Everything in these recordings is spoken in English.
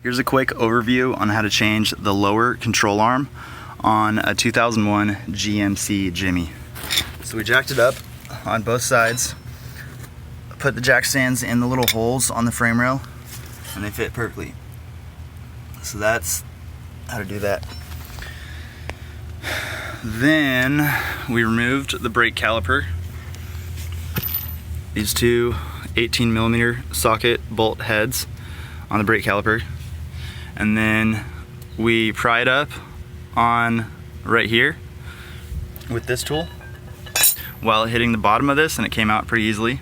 Here's a quick overview on how to change the lower control arm on a 2001 GMC Jimmy. So we jacked it up on both sides, put the jack stands in the little holes on the frame rail, and they fit perfectly. So that's how to do that. Then we removed the brake caliper, these two 18mm socket bolt heads on the brake caliper, and then we pried up on right here with this tool while hitting the bottom of this, and it came out pretty easily.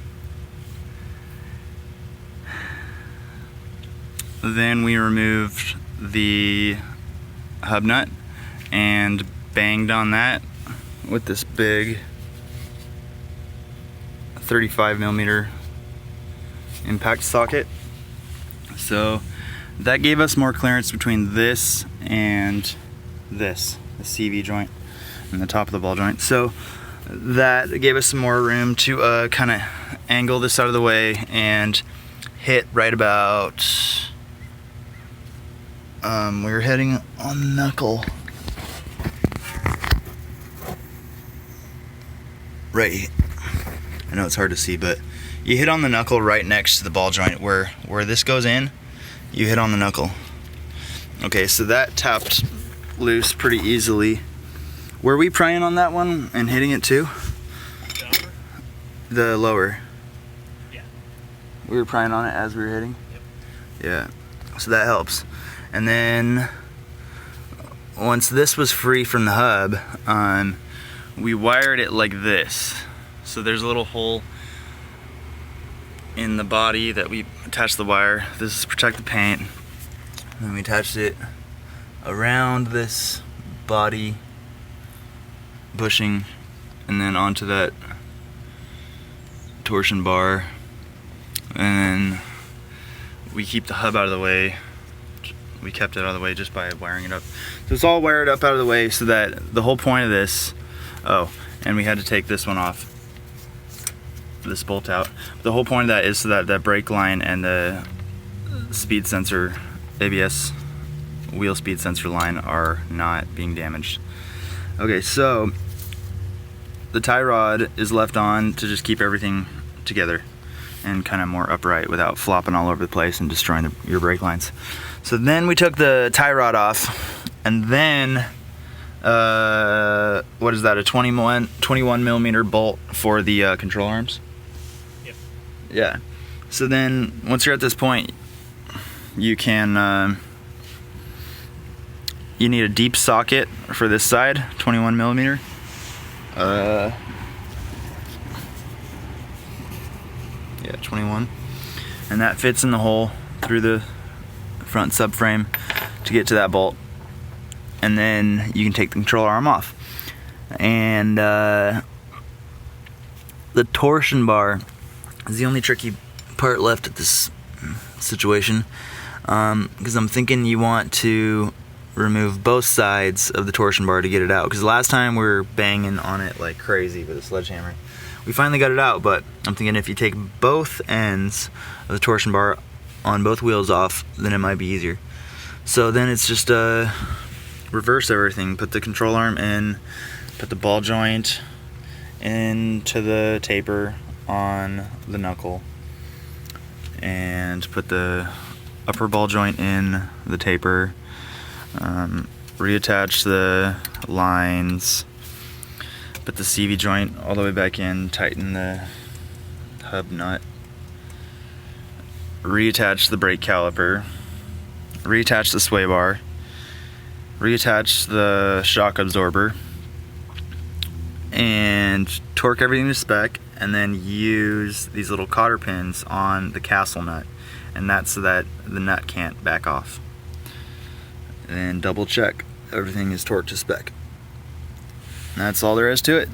Then we removed the hub nut and banged on that with this big 35mm impact socket. So that gave us more clearance between this and this, the CV joint and the top of the ball joint. So that gave us some more room to kind of angle this out of the way and hit right about, we were hitting on the knuckle. Right, I know it's hard to see, but you hit on the knuckle right next to the ball joint where this goes in. You hit on the knuckle. Okay, so that tapped loose pretty easily. Were we prying on that one and hitting it too? The lower? Yeah. We were prying on it as we were hitting? Yep. Yeah, so that helps. And then once this was free from the hub, we wired it like this. So there's a little hole in the body that we attached the wire. This is to protect the paint. And then we attached it around this body bushing and then onto that torsion bar. And then we keep the hub out of the way. We kept it out of the way just by wiring it up. So it's all wired up out of the way so that the whole point of this, oh, and we had to take this one off, this bolt out. The whole point of that is so that that brake line and the speed sensor, ABS wheel speed sensor line are not being damaged. Okay, so the tie rod is left on to just keep everything together and kind of more upright without flopping all over the place and destroying your brake lines. So then we took the tie rod off, and then what is that, a 21mm bolt for the control arms? Yep. Yeah. So then once you're at this point, you can you need a deep socket for this side, 21mm. Yeah, 21, and that fits in the hole through the front subframe to get to that bolt, and then you can take the control arm off. And the torsion bar is the only tricky part left at this situation, because I'm thinking you want to remove both sides of the torsion bar to get it out, because last time we were banging on it like crazy with a sledgehammer. We finally got it out, but I'm thinking if you take both ends of the torsion bar on both wheels off, then it might be easier. So then it's just reverse everything. Put the control arm in, put the ball joint into the taper on the knuckle, and put the upper ball joint in the taper, reattach the lines, put the CV joint all the way back in, tighten the hub nut, reattach the brake caliper, reattach the sway bar, reattach the shock absorber, and torque everything to spec, and then use these little cotter pins on the castle nut, and that's so that the nut can't back off. And double check everything is torqued to spec. And that's all there is to it.